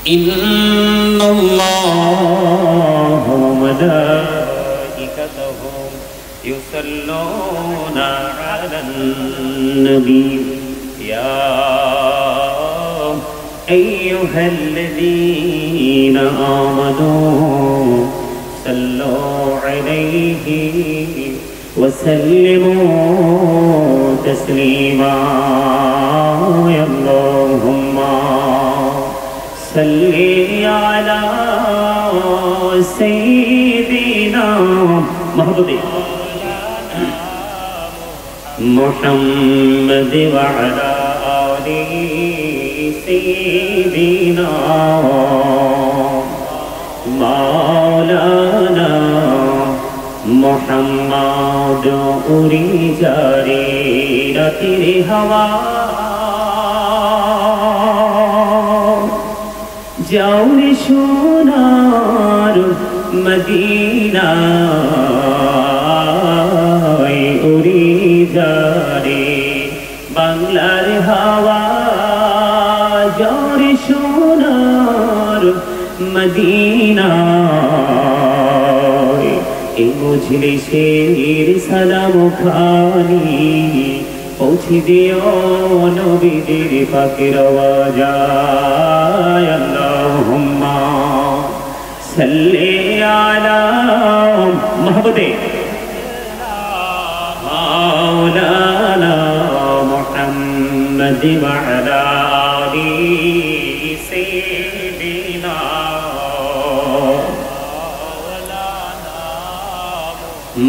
ইন্নাল্লাহা ওয়া মালাইকাতাহু ইউসাল্লুনা আলান নবী ইয়া আইয়ুহাল্লাযীনা আমানু সাল্লু আলাইহি ওয়া সাল্লিমু তাসলিমা আল্লাহুম্মা সাল্লি আলা সাইয়্যিদিনা মুহাম্মদ ওয়া আলা আলি সাইয়্যিদিনা মাওলানা মুহাম্মদ উড়ি যারে রাতের হাওয়া যাও রে সোনার মদিনায় উড়ি যারে বাংলার হাওয়া যাও রে সোনার মদিনায় এই মজলিসের সালাম খানি পৌঁছে দিও নবীদের পাকের আওয়াজায় আল্লাহুম্মা সাল্লি আলা মুহাম্মাদে মাওলানা মুহাম্মাদ ওয়া আলা আলি সাইয়্যিদিনা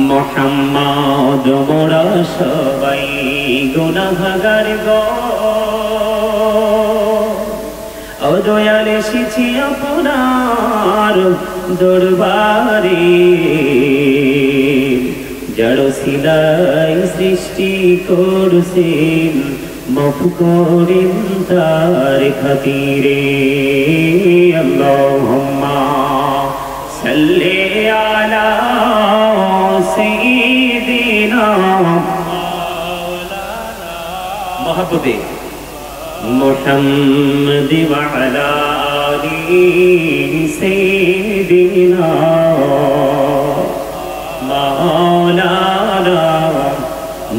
মুহাম্মদ মোরা সবাই গুনাহগার গো ও দয়াল এসেছি আপনার দরবারে জড় সিলাই সৃষ্টি করছেন মাফ করেন তার খাতিরে আল্লাহুম্মা সাল্লি আলা সাইয়্যিদিনা মুহাম্মদে মুহাম্মদ ওয়া আলা আলি সাইয়্যিদিনা মাওলানা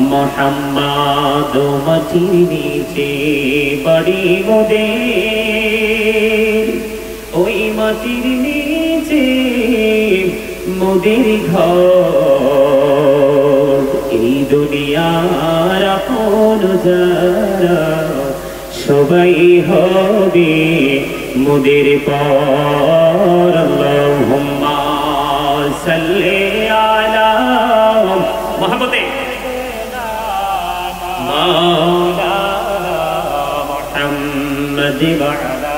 মুহাম্মদ মাটির নিচে বাড়ি মোদের ওই মাটির নিচে মোদের ঘর এই দুনিয়ার আপন যারা সবাই হবে মোদের পর আল্লাহুম্মা সাল্লি আলা মুহাম্মাদে মাওলানা মুহাম্মাদ ওয়া আলা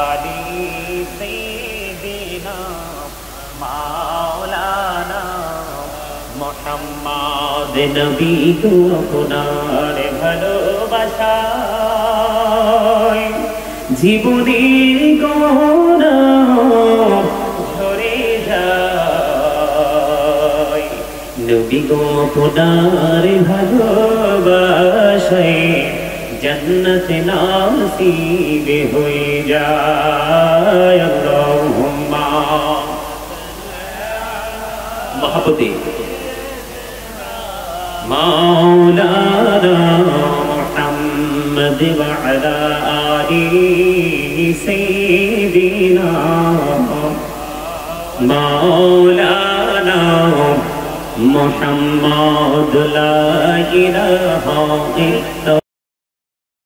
আলি সাইয়্যিদিনা মাওলানা মুহাম্মদ নবী গো আপনার ভালোবাসায় জীবনের গহনা ঝরে যায় নবী গো আপনার ভালোবাসায় জান্নাত নসিব হয়ে যায় আল্লাহুম্মা মুহাম্মদে মাওলানা মুহাম্মদ ওয়া আলা আলি সাইয়্যিদিনা মাওলানা মুহাম্মদ লা ইলাহা ইল্লা